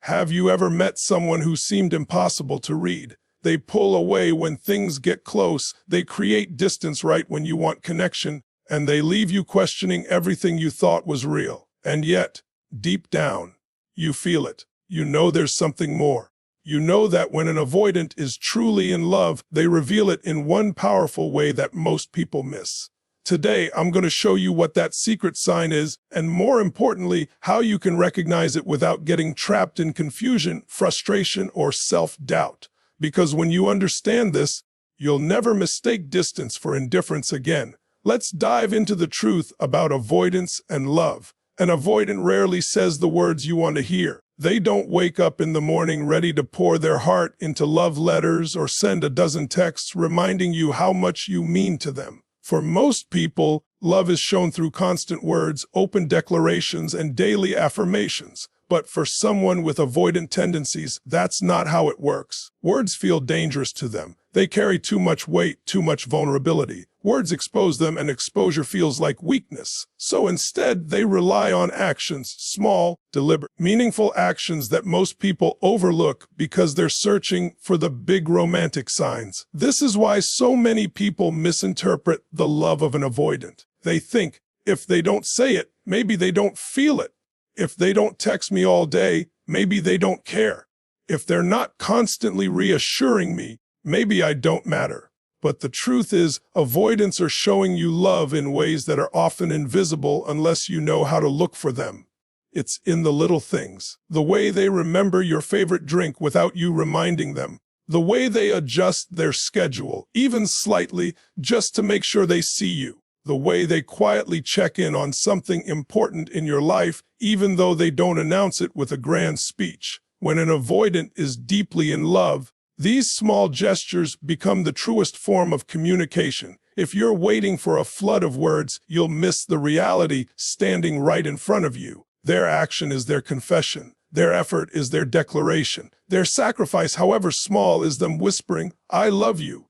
Have you ever met someone who seemed impossible to read? They pull away when things get close, they create distance right when you want connection, and they leave you questioning everything you thought was real. And yet, deep down, you feel it. You know there's something more. You know that when an avoidant is truly in love, they reveal it in one powerful way that most people miss. Today, I'm going to show you what that secret sign is, and more importantly, how you can recognize it without getting trapped in confusion, frustration, or self-doubt. Because when you understand this, you'll never mistake distance for indifference again. Let's dive into the truth about avoidance and love. An avoidant rarely says the words you want to hear. They don't wake up in the morning ready to pour their heart into love letters or send a dozen texts reminding you how much you mean to them. For most people, love is shown through constant words, open declarations, and daily affirmations. But for someone with avoidant tendencies, that's not how it works. Words feel dangerous to them. They carry too much weight, too much vulnerability. Words expose them, and exposure feels like weakness. So instead, they rely on actions, small, deliberate, meaningful actions that most people overlook because they're searching for the big romantic signs. This is why so many people misinterpret the love of an avoidant. They think, if they don't say it, maybe they don't feel it. If they don't text me all day, maybe they don't care. If they're not constantly reassuring me, maybe I don't matter. But the truth is, avoidants are showing you love in ways that are often invisible unless you know how to look for them. It's in the little things. The way they remember your favorite drink without you reminding them. The way they adjust their schedule, even slightly, just to make sure they see you. The way they quietly check in on something important in your life, even though they don't announce it with a grand speech. When an avoidant is deeply in love, these small gestures become the truest form of communication. If you're waiting for a flood of words, you'll miss the reality standing right in front of you. Their action is their confession. Their effort is their declaration. Their sacrifice, however small, is them whispering, "I love you,"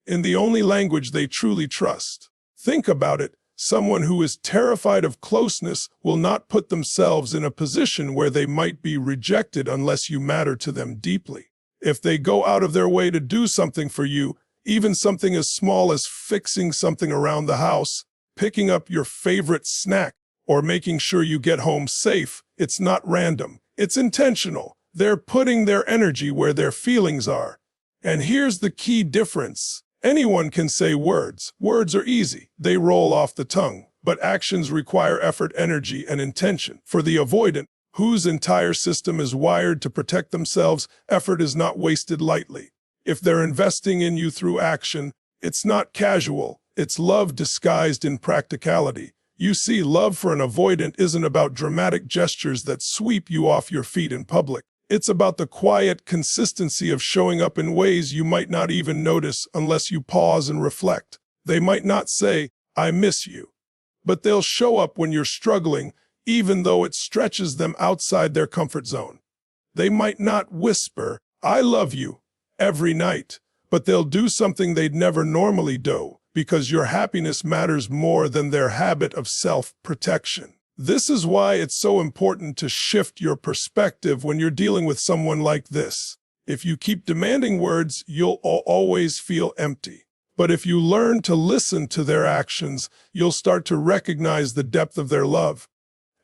in the only language they truly trust. Think about it. Someone who is terrified of closeness will not put themselves in a position where they might be rejected unless you matter to them deeply. If they go out of their way to do something for you, even something as small as fixing something around the house, picking up your favorite snack, or making sure you get home safe, it's not random. It's intentional. They're putting their energy where their feelings are. And here's the key difference. Anyone can say words. Words are easy. They roll off the tongue. But actions require effort, energy, and intention. For the avoidant, whose entire system is wired to protect themselves, effort is not wasted lightly. If they're investing in you through action, it's not casual. It's love disguised in practicality. You see, love for an avoidant isn't about dramatic gestures that sweep you off your feet in public. It's about the quiet consistency of showing up in ways you might not even notice unless you pause and reflect. They might not say, "I miss you," but they'll show up when you're struggling, even though it stretches them outside their comfort zone. They might not whisper, "I love you," every night, but they'll do something they'd never normally do, because your happiness matters more than their habit of self-protection. This is why it's so important to shift your perspective when you're dealing with someone like this. If you keep demanding words, you'll always feel empty. But if you learn to listen to their actions, you'll start to recognize the depth of their love.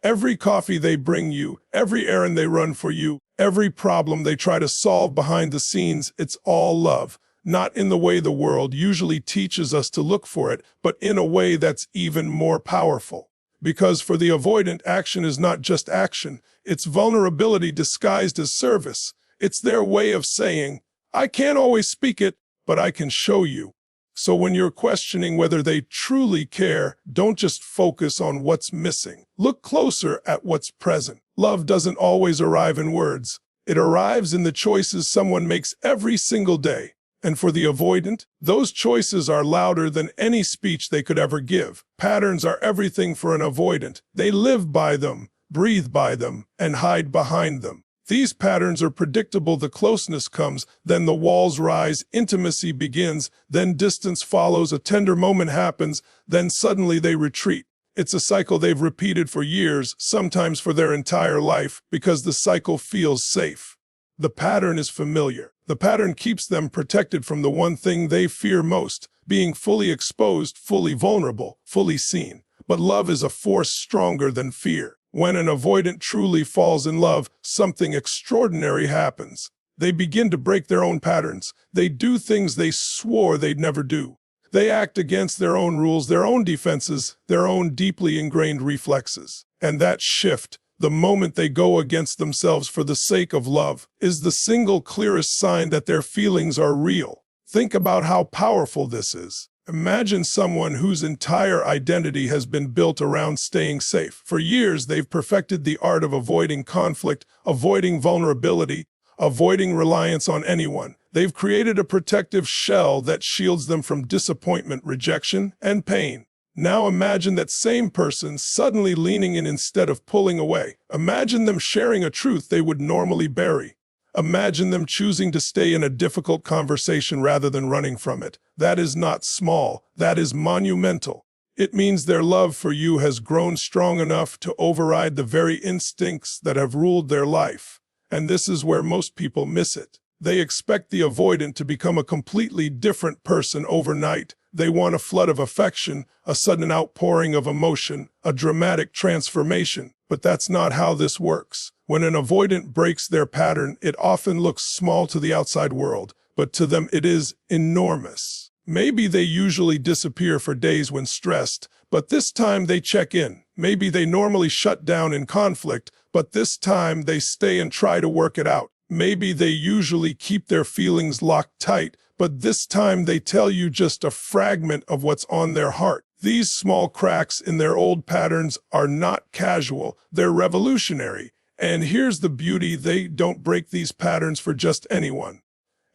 Every coffee they bring you, every errand they run for you, every problem they try to solve behind the scenes, it's all love. Not in the way the world usually teaches us to look for it, but in a way that's even more powerful. Because for the avoidant, action is not just action, it's vulnerability disguised as service. It's their way of saying, "I can't always speak it, but I can show you." So when you're questioning whether they truly care, don't just focus on what's missing. Look closer at what's present. Love doesn't always arrive in words. It arrives in the choices someone makes every single day. And for the avoidant, those choices are louder than any speech they could ever give. Patterns are everything for an avoidant. They live by them, breathe by them, and hide behind them. These patterns are predictable. The closeness comes, then the walls rise, intimacy begins, then distance follows, a tender moment happens, then suddenly they retreat. It's a cycle they've repeated for years, sometimes for their entire life, because the cycle feels safe. The pattern is familiar. The pattern keeps them protected from the one thing they fear most, being fully exposed, fully vulnerable, fully seen. But love is a force stronger than fear. When an avoidant truly falls in love, something extraordinary happens. They begin to break their own patterns. They do things they swore they'd never do. They act against their own rules, their own defenses, their own deeply ingrained reflexes. And that shift, the moment they go against themselves for the sake of love, is the single clearest sign that their feelings are real. Think about how powerful this is. Imagine someone whose entire identity has been built around staying safe. For years, they've perfected the art of avoiding conflict, avoiding vulnerability, avoiding reliance on anyone. They've created a protective shell that shields them from disappointment, rejection, and pain. Now imagine that same person suddenly leaning in instead of pulling away. Imagine them sharing a truth they would normally bury. Imagine them choosing to stay in a difficult conversation rather than running from it. That is not small. That is monumental. It means their love for you has grown strong enough to override the very instincts that have ruled their life. And this is where most people miss it. They expect the avoidant to become a completely different person overnight. They want a flood of affection, a sudden outpouring of emotion, a dramatic transformation. But that's not how this works. When an avoidant breaks their pattern, it often looks small to the outside world, but to them it is enormous. Maybe they usually disappear for days when stressed, but this time they check in. Maybe they normally shut down in conflict, but this time they stay and try to work it out. Maybe they usually keep their feelings locked tight, but this time they tell you just a fragment of what's on their heart. These small cracks in their old patterns are not casual, they're revolutionary. And here's the beauty, they don't break these patterns for just anyone.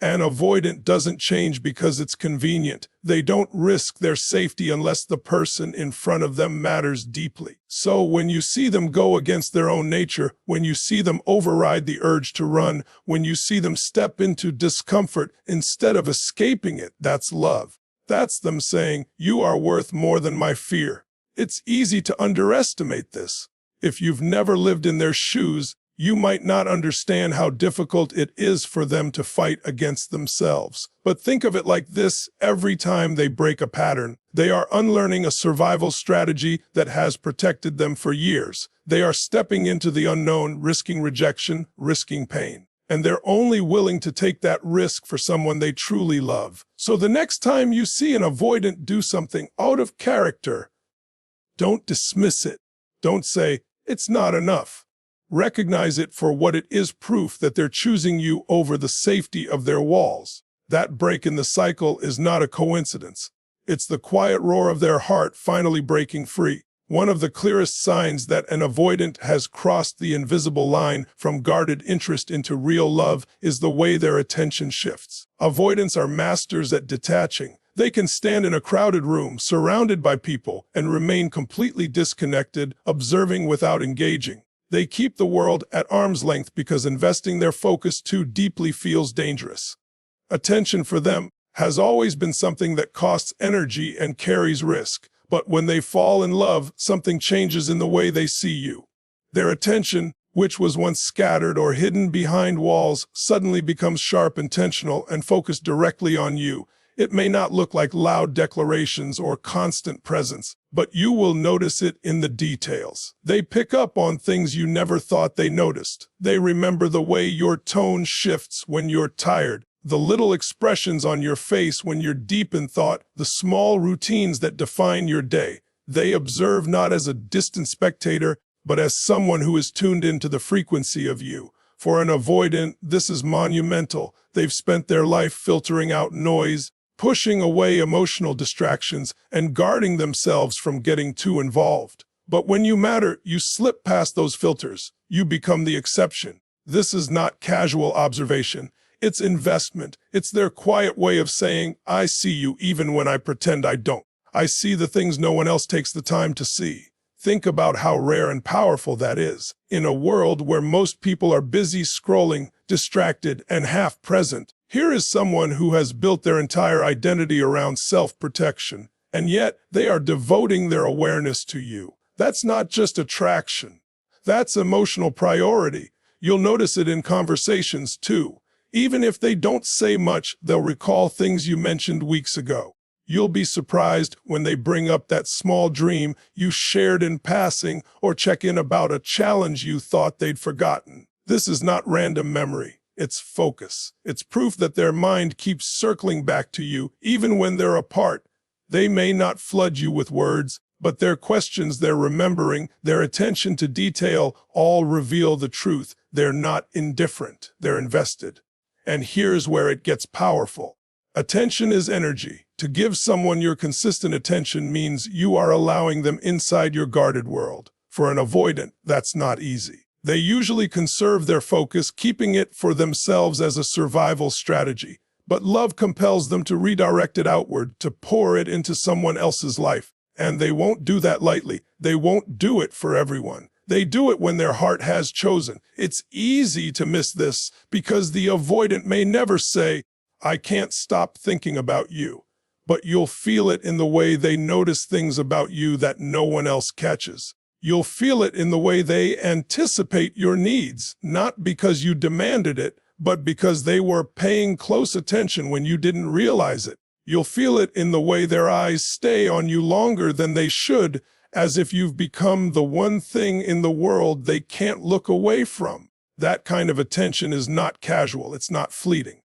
An avoidant doesn't change because it's convenient. They don't risk their safety unless the person in front of them matters deeply. So when you see them go against their own nature, when you see them override the urge to run, when you see them step into discomfort instead of escaping it, that's love. That's them saying, "You are worth more than my fear." It's easy to underestimate this. If you've never lived in their shoes, you might not understand how difficult it is for them to fight against themselves. But think of it like this: every time they break a pattern, they are unlearning a survival strategy that has protected them for years. They are stepping into the unknown, risking rejection, risking pain. And they're only willing to take that risk for someone they truly love. So the next time you see an avoidant do something out of character, don't dismiss it. Don't say, "It's not enough." Recognize it for what it is: proof that they're choosing you over the safety of their walls. That break in the cycle is not a coincidence. It's the quiet roar of their heart finally breaking free. One of the clearest signs that an avoidant has crossed the invisible line from guarded interest into real love is the way their attention shifts. Avoidants are masters at detaching. They can stand in a crowded room, surrounded by people, and remain completely disconnected, observing without engaging. They keep the world at arm's length because investing their focus too deeply feels dangerous. Attention for them has always been something that costs energy and carries risk. But when they fall in love, something changes in the way they see you. Their attention, which was once scattered or hidden behind walls, suddenly becomes sharp, intentional, and focused directly on you. It may not look like loud declarations or constant presence, but you will notice it in the details. They pick up on things you never thought they noticed. They remember the way your tone shifts when you're tired, the little expressions on your face when you're deep in thought, the small routines that define your day. They observe not as a distant spectator, but as someone who is tuned into the frequency of you. For an avoidant, this is monumental. They've spent their life filtering out noise, pushing away emotional distractions, and guarding themselves from getting too involved. But when you matter, you slip past those filters. You become the exception. This is not casual observation. It's investment. It's their quiet way of saying, "I see you even when I pretend I don't. I see the things no one else takes the time to see." Think about how rare and powerful that is. In a world where most people are busy scrolling, distracted, and half present, here is someone who has built their entire identity around self-protection. And yet, they are devoting their awareness to you. That's not just attraction. That's emotional priority. You'll notice it in conversations, too. Even if they don't say much, they'll recall things you mentioned weeks ago. You'll be surprised when they bring up that small dream you shared in passing or check in about a challenge you thought they'd forgotten. This is not random memory. It's focus. It's proof that their mind keeps circling back to you, even when they're apart. They may not flood you with words, but their questions, their remembering, their attention to detail all reveal the truth. They're not indifferent. They're invested. And here's where it gets powerful. Attention is energy. To give someone your consistent attention means you are allowing them inside your guarded world. For an avoidant, that's not easy. They usually conserve their focus, keeping it for themselves as a survival strategy. But love compels them to redirect it outward, to pour it into someone else's life. And they won't do that lightly. They won't do it for everyone. They do it when their heart has chosen. It's easy to miss this because the avoidant may never say, "I can't stop thinking about you." But you'll feel it in the way they notice things about you that no one else catches. You'll feel it in the way they anticipate your needs, not because you demanded it, but because they were paying close attention when you didn't realize it. You'll feel it in the way their eyes stay on you longer than they should, as if you've become the one thing in the world they can't look away from. That kind of attention is not casual, it's not fleeting.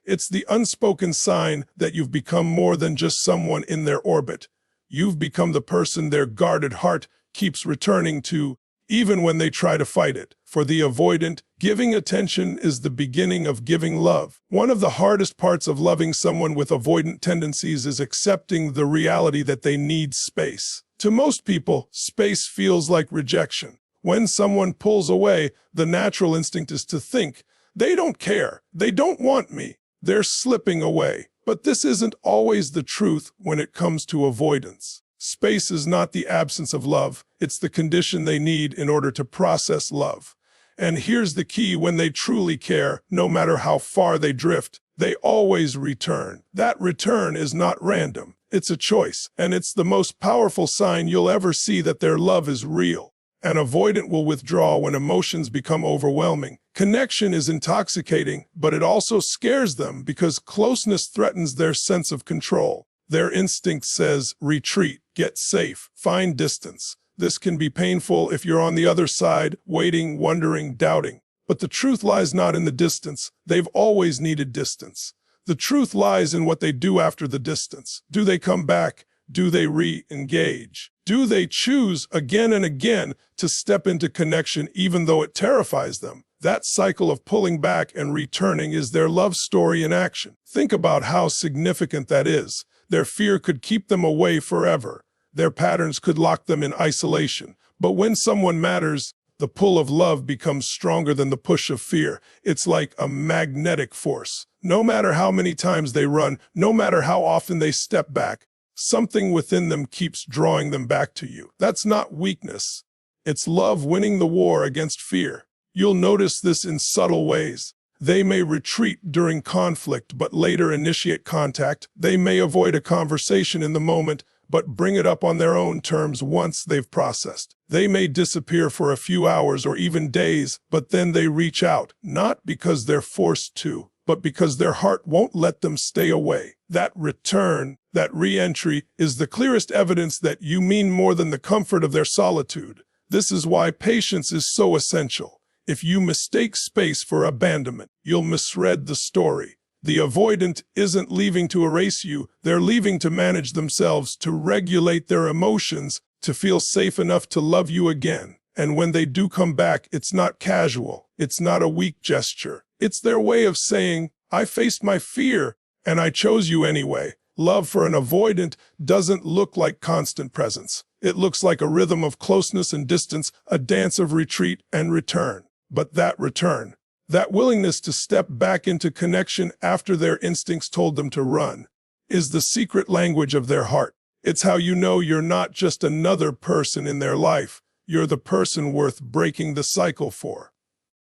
It's the unspoken sign that you've become more than just someone in their orbit. You've become the person their guarded heart keeps returning to, even when they try to fight it. For the avoidant, giving attention is the beginning of giving love. One of the hardest parts of loving someone with avoidant tendencies is accepting the reality that they need space. To most people, space feels like rejection. When someone pulls away, the natural instinct is to think, "They don't care. They don't want me. They're slipping away." But this isn't always the truth when it comes to avoidance. Space is not the absence of love. It's the condition they need in order to process love. And here's the key: when they truly care, no matter how far they drift, they always return. That return is not random. It's a choice, and it's the most powerful sign you'll ever see that their love is real. An avoidant will withdraw when emotions become overwhelming. Connection is intoxicating, but it also scares them because closeness threatens their sense of control. Their instinct says, retreat, get safe, find distance. This can be painful if you're on the other side, waiting, wondering, doubting. But the truth lies not in the distance. They've always needed distance. The truth lies in what they do after the distance. Do they come back? Do they re-engage? Do they choose again and again to step into connection even though it terrifies them? That cycle of pulling back and returning is their love story in action. Think about how significant that is. Their fear could keep them away forever. Their patterns could lock them in isolation. But when someone matters, the pull of love becomes stronger than the push of fear. It's like a magnetic force. No matter how many times they run, no matter how often they step back, something within them keeps drawing them back to you. That's not weakness. It's love winning the war against fear. You'll notice this in subtle ways. They may retreat during conflict, but later initiate contact. They may avoid a conversation in the moment, but bring it up on their own terms once they've processed. They may disappear for a few hours or even days, but then they reach out, not because they're forced to, but because their heart won't let them stay away. That return, that re-entry, is the clearest evidence that you mean more than the comfort of their solitude. This is why patience is so essential. If you mistake space for abandonment, you'll misread the story. The avoidant isn't leaving to erase you. They're leaving to manage themselves, to regulate their emotions, to feel safe enough to love you again. And when they do come back, it's not casual. It's not a weak gesture. It's their way of saying, "I faced my fear, and I chose you anyway." Love for an avoidant doesn't look like constant presence. It looks like a rhythm of closeness and distance, a dance of retreat and return. But that return, that willingness to step back into connection after their instincts told them to run, is the secret language of their heart. It's how you know you're not just another person in their life. You're the person worth breaking the cycle for.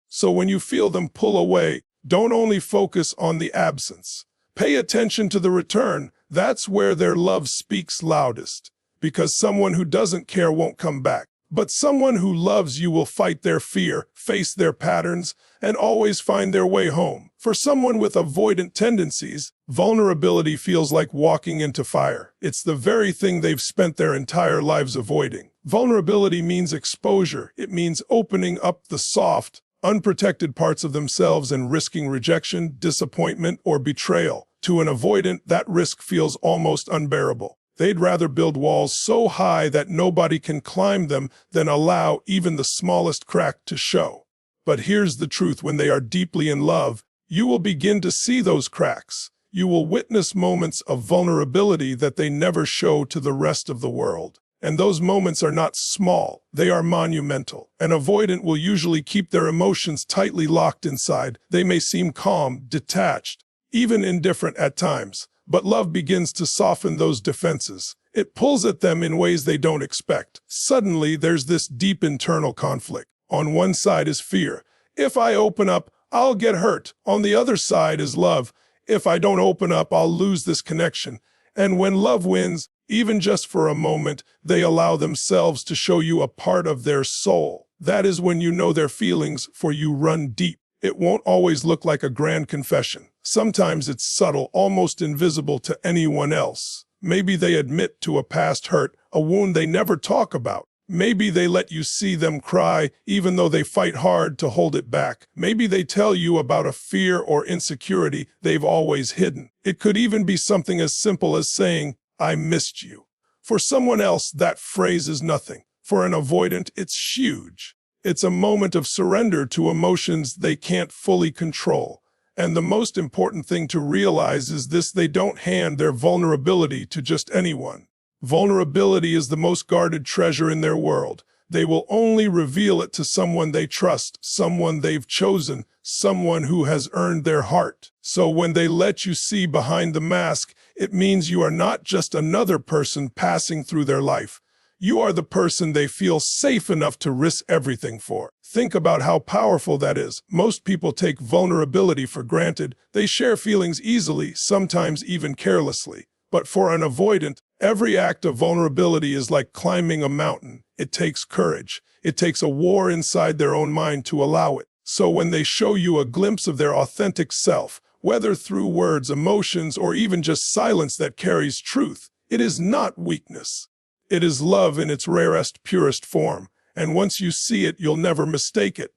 So when you feel them pull away, don't only focus on the absence. Pay attention to the return. That's where their love speaks loudest, because someone who doesn't care won't come back. But someone who loves you will fight their fear, face their patterns, and always find their way home. For someone with avoidant tendencies, vulnerability feels like walking into fire. It's the very thing they've spent their entire lives avoiding. Vulnerability means exposure. It means opening up the soft, unprotected parts of themselves and risking rejection, disappointment, or betrayal. To an avoidant, that risk feels almost unbearable. They'd rather build walls so high that nobody can climb them than allow even the smallest crack to show. But here's the truth: when they are deeply in love, you will begin to see those cracks. You will witness moments of vulnerability that they never show to the rest of the world. And those moments are not small, they are monumental. An avoidant will usually keep their emotions tightly locked inside. They may seem calm, detached, even indifferent at times. But love begins to soften those defenses. It pulls at them in ways they don't expect. Suddenly, there's this deep internal conflict. On one side is fear. If I open up, I'll get hurt. On the other side is love. If I don't open up, I'll lose this connection. And when love wins, even just for a moment, they allow themselves to show you a part of their soul. That is when you know their feelings, for you run deep. It won't always look like a grand confession. Sometimes it's subtle, almost invisible to anyone else. Maybe they admit to a past hurt, a wound they never talk about. Maybe they let you see them cry, even though they fight hard to hold it back. Maybe they tell you about a fear or insecurity they've always hidden. It could even be something as simple as saying, "I missed you." For someone else, that phrase is nothing. For an avoidant, it's huge. It's a moment of surrender to emotions they can't fully control. And the most important thing to realize is this: they don't hand their vulnerability to just anyone. Vulnerability is the most guarded treasure in their world. They will only reveal it to someone they trust, someone they've chosen, someone who has earned their heart. So when they let you see behind the mask, it means you are not just another person passing through their life. You are the person they feel safe enough to risk everything for. Think about how powerful that is. Most people take vulnerability for granted. They share feelings easily, sometimes even carelessly. But for an avoidant, every act of vulnerability is like climbing a mountain. It takes courage. It takes a war inside their own mind to allow it. So when they show you a glimpse of their authentic self, whether through words, emotions, or even just silence that carries truth, it is not weakness. It is love in its rarest, purest form, and once you see it, you'll never mistake it.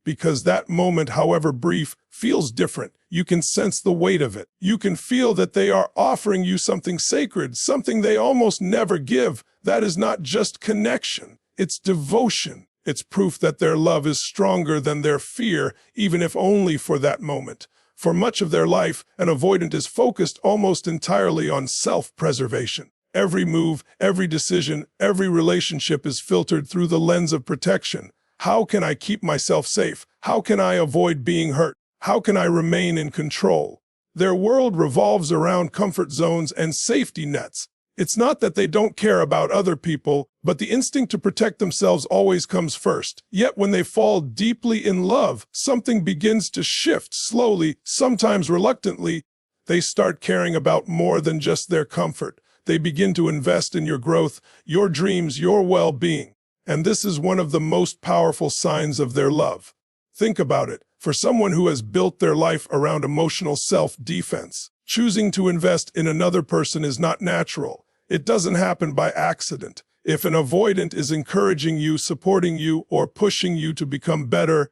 Because that moment, however brief, feels different. You can sense the weight of it. You can feel that they are offering you something sacred, something they almost never give. That is not just connection, it's devotion. It's proof that their love is stronger than their fear, even if only for that moment. For much of their life, an avoidant is focused almost entirely on self-preservation. Every move, every decision, every relationship is filtered through the lens of protection. How can I keep myself safe? How can I avoid being hurt? How can I remain in control? Their world revolves around comfort zones and safety nets. It's not that they don't care about other people, but the instinct to protect themselves always comes first. Yet when they fall deeply in love, something begins to shift slowly, sometimes reluctantly. They start caring about more than just their comfort. They begin to invest in your growth, your dreams, your well-being. And this is one of the most powerful signs of their love. Think about it. For someone who has built their life around emotional self-defense, choosing to invest in another person is not natural. It doesn't happen by accident. If an avoidant is encouraging you, supporting you, or pushing you to become better,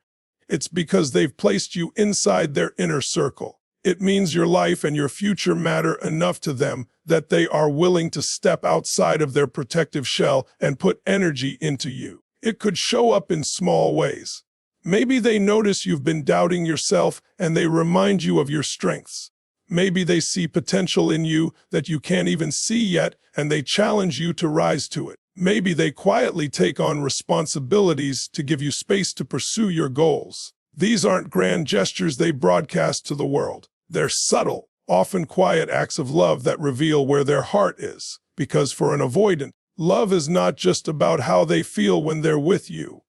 it's because they've placed you inside their inner circle. It means your life and your future matter enough to them that they are willing to step outside of their protective shell and put energy into you. It could show up in small ways. Maybe they notice you've been doubting yourself and they remind you of your strengths. Maybe they see potential in you that you can't even see yet and they challenge you to rise to it. Maybe they quietly take on responsibilities to give you space to pursue your goals. These aren't grand gestures they broadcast to the world. They're subtle, often quiet acts of love that reveal where their heart is. Because for an avoidant, love is not just about how they feel when they're with you.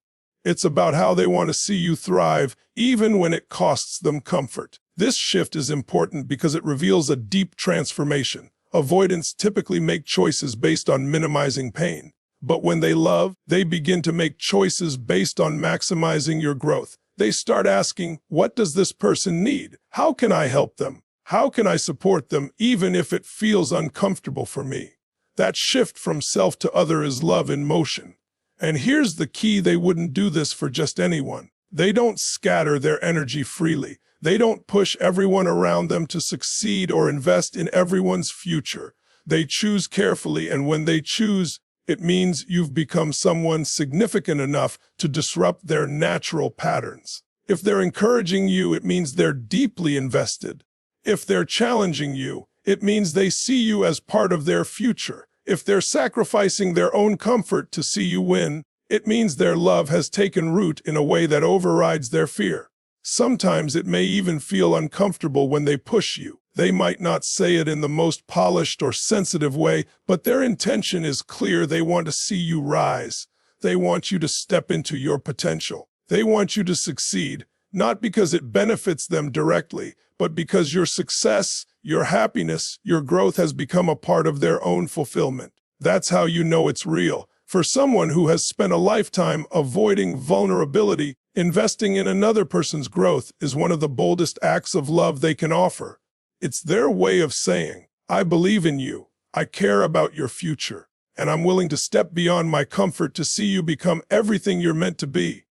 It's about how they want to see you thrive, even when it costs them comfort. This shift is important because it reveals a deep transformation. Avoidants typically make choices based on minimizing pain. But when they love, they begin to make choices based on maximizing your growth. They start asking, what does this person need? How can I help them? How can I support them even if it feels uncomfortable for me? That shift from self to other is love in motion. And here's the key: they wouldn't do this for just anyone. They don't scatter their energy freely. They don't push everyone around them to succeed or invest in everyone's future. They choose carefully, and when they choose, it means you've become someone significant enough to disrupt their natural patterns. If they're encouraging you, it means they're deeply invested. If they're challenging you, it means they see you as part of their future. If they're sacrificing their own comfort to see you win, it means their love has taken root in a way that overrides their fear. Sometimes it may even feel uncomfortable when they push you. They might not say it in the most polished or sensitive way, but their intention is clear. They want to see you rise. They want you to step into your potential. They want you to succeed, not because it benefits them directly, but because your success, your happiness, your growth has become a part of their own fulfillment. That's how you know it's real. For someone who has spent a lifetime avoiding vulnerability, investing in another person's growth is one of the boldest acts of love they can offer. It's their way of saying, I believe in you, I care about your future, and I'm willing to step beyond my comfort to see you become everything you're meant to be.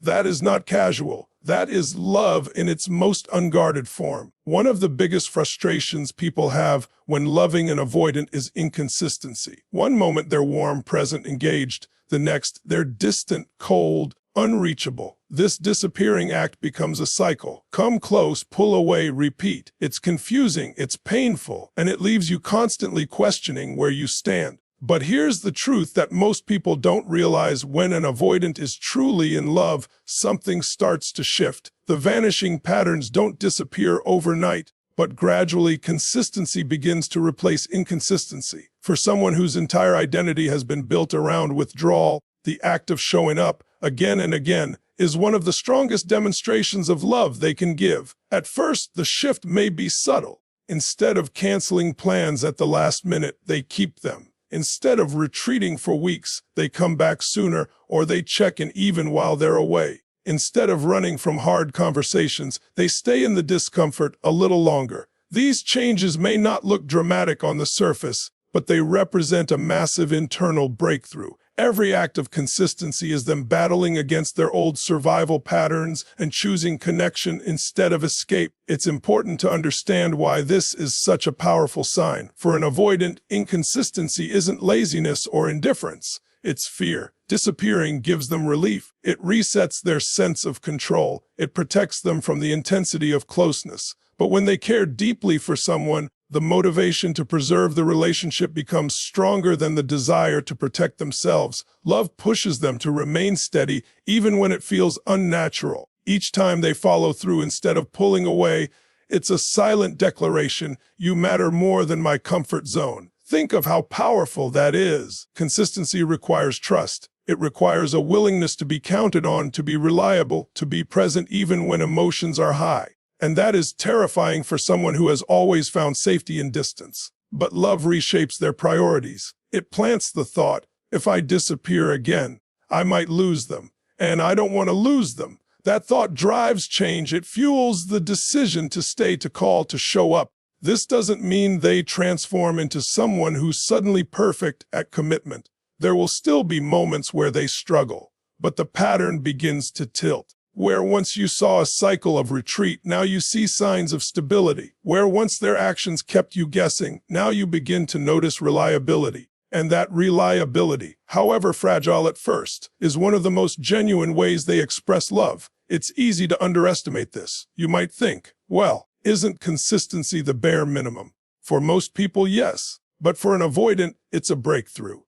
That is not casual. That is love in its most unguarded form. One of the biggest frustrations people have when loving an avoidant is inconsistency. One moment they're warm, present, engaged. The next, they're distant, cold, unreachable. This disappearing act becomes a cycle. Come close, pull away, repeat. It's confusing, it's painful, and it leaves you constantly questioning where you stand. But here's the truth that most people don't realize: when an avoidant is truly in love, something starts to shift. The vanishing patterns don't disappear overnight, but gradually consistency begins to replace inconsistency. For someone whose entire identity has been built around withdrawal, the act of showing up again and again is one of the strongest demonstrations of love they can give. At first, the shift may be subtle. Instead of canceling plans at the last minute, they keep them. Instead of retreating for weeks, they come back sooner, or they check in even while they're away. Instead of running from hard conversations, they stay in the discomfort a little longer. These changes may not look dramatic on the surface, but they represent a massive internal breakthrough. Every act of consistency is them battling against their old survival patterns and choosing connection instead of escape. It's important to understand why this is such a powerful sign. For an avoidant, inconsistency isn't laziness or indifference. It's fear. Disappearing gives them relief. It resets their sense of control. It protects them from the intensity of closeness. But when they care deeply for someone, the motivation to preserve the relationship becomes stronger than the desire to protect themselves. Love pushes them to remain steady even when it feels unnatural. Each time they follow through instead of pulling away, it's a silent declaration: you matter more than my comfort zone. Think of how powerful that is. Consistency requires trust. It requires a willingness to be counted on, to be reliable, to be present even when emotions are high. And that is terrifying for someone who has always found safety in distance. But love reshapes their priorities. It plants the thought, if I disappear again, I might lose them, and I don't want to lose them. That thought drives change. It fuels the decision to stay, to call, to show up. This doesn't mean they transform into someone who's suddenly perfect at commitment. There will still be moments where they struggle, but the pattern begins to tilt. Where once you saw a cycle of retreat, now you see signs of stability. Where once their actions kept you guessing, now you begin to notice reliability. And that reliability, however fragile at first, is one of the most genuine ways they express love. It's easy to underestimate this. You might think, well, isn't consistency the bare minimum? For most people, yes. But for an avoidant, it's a breakthrough.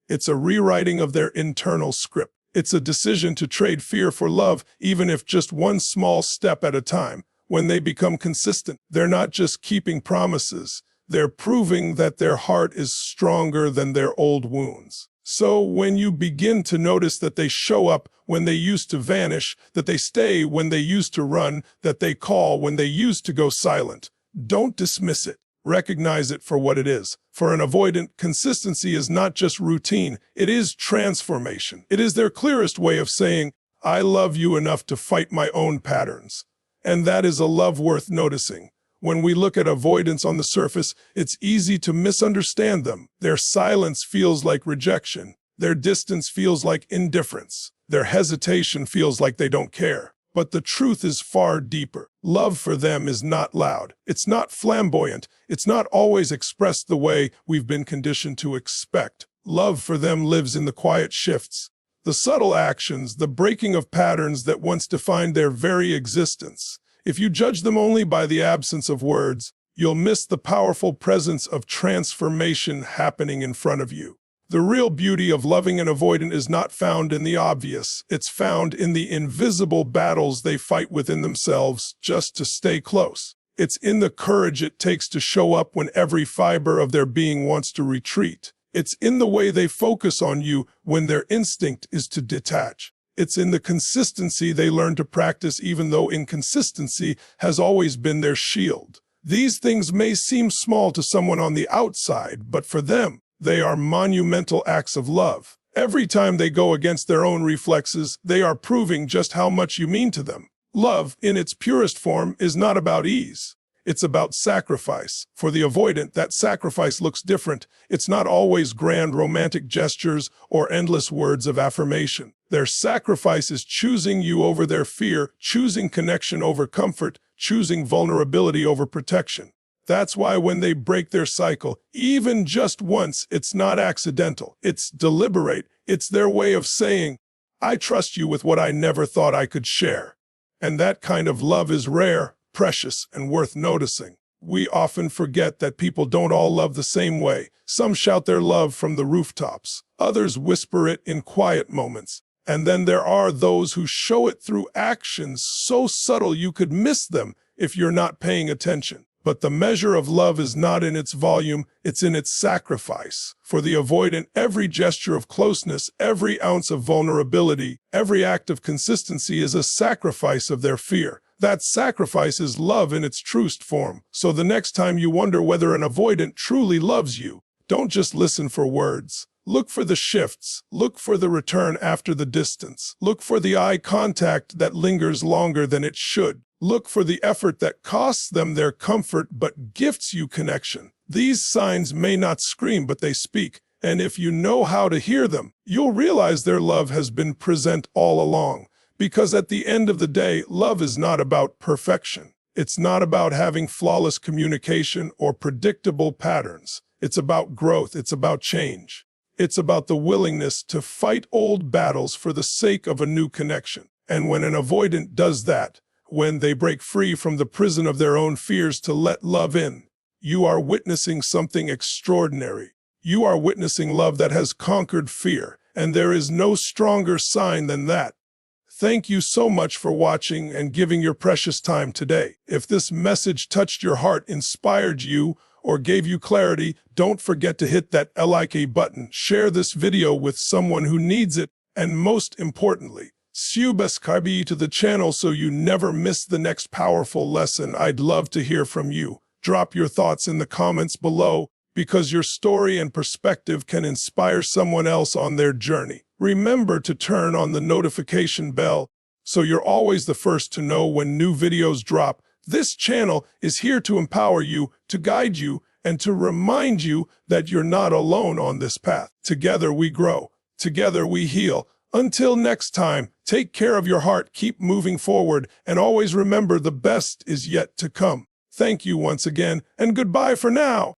It's a rewriting of their internal script. It's a decision to trade fear for love, even if just one small step at a time. When they become consistent, they're not just keeping promises. They're proving that their heart is stronger than their old wounds. So when you begin to notice that they show up when they used to vanish, that they stay when they used to run, that they call when they used to go silent, don't dismiss it. Recognize it for what it is. For an avoidant, consistency is not just routine, it is transformation. It is their clearest way of saying, I love you enough to fight my own patterns. And that is a love worth noticing. When we look at avoidance on the surface, it's easy to misunderstand them. Their silence feels like rejection. Their distance feels like indifference. Their hesitation feels like they don't care. But the truth is far deeper. Love for them is not loud. It's not flamboyant. It's not always expressed the way we've been conditioned to expect. Love for them lives in the quiet shifts, the subtle actions, the breaking of patterns that once defined their very existence. If you judge them only by the absence of words, you'll miss the powerful presence of transformation happening in front of you. The real beauty of loving an avoidant is not found in the obvious. It's found in the invisible battles they fight within themselves just to stay close. It's in the courage it takes to show up when every fiber of their being wants to retreat. It's in the way they focus on you when their instinct is to detach. It's in the consistency they learn to practice even though inconsistency has always been their shield. These things may seem small to someone on the outside, but for them, they are monumental acts of love. Every time they go against their own reflexes, they are proving just how much you mean to them. Love, in its purest form, is not about ease. It's about sacrifice. For the avoidant, that sacrifice looks different. It's not always grand romantic gestures or endless words of affirmation. Their sacrifice is choosing you over their fear, choosing connection over comfort, choosing vulnerability over protection. That's why when they break their cycle, even just once, it's not accidental. It's deliberate. It's their way of saying, I trust you with what I never thought I could share. And that kind of love is rare, precious, and worth noticing. We often forget that people don't all love the same way. Some shout their love from the rooftops. Others whisper it in quiet moments. And then there are those who show it through actions so subtle you could miss them if you're not paying attention. But the measure of love is not in its volume, it's in its sacrifice. For the avoidant, every gesture of closeness, every ounce of vulnerability, every act of consistency is a sacrifice of their fear. That sacrifice is love in its truest form. So the next time you wonder whether an avoidant truly loves you, don't just listen for words. Look for the shifts. Look for the return after the distance. Look for the eye contact that lingers longer than it should. Look for the effort that costs them their comfort but gifts you connection. These signs may not scream, but they speak. And if you know how to hear them, you'll realize their love has been present all along. Because at the end of the day, love is not about perfection. It's not about having flawless communication or predictable patterns. It's about growth. It's about change. It's about the willingness to fight old battles for the sake of a new connection. And when an avoidant does that, when they break free from the prison of their own fears to let love in, you are witnessing something extraordinary. You are witnessing love that has conquered fear, and there is no stronger sign than that. Thank you so much for watching and giving your precious time today. If this message touched your heart, inspired you, or gave you clarity, don't forget to hit that like button. Share this video with someone who needs it, and most importantly, subscribe to the channel so you never miss the next powerful lesson. I'd love to hear from you. Drop your thoughts in the comments below, because your story and perspective can inspire someone else on their journey. Remember to turn on the notification bell so you're always the first to know when new videos drop. This channel is here to empower you, to guide you, and to remind you that you're not alone on this path. Together we grow. Together we heal. Until next time, take care of your heart, keep moving forward, and always remember the best is yet to come. Thank you once again, and goodbye for now.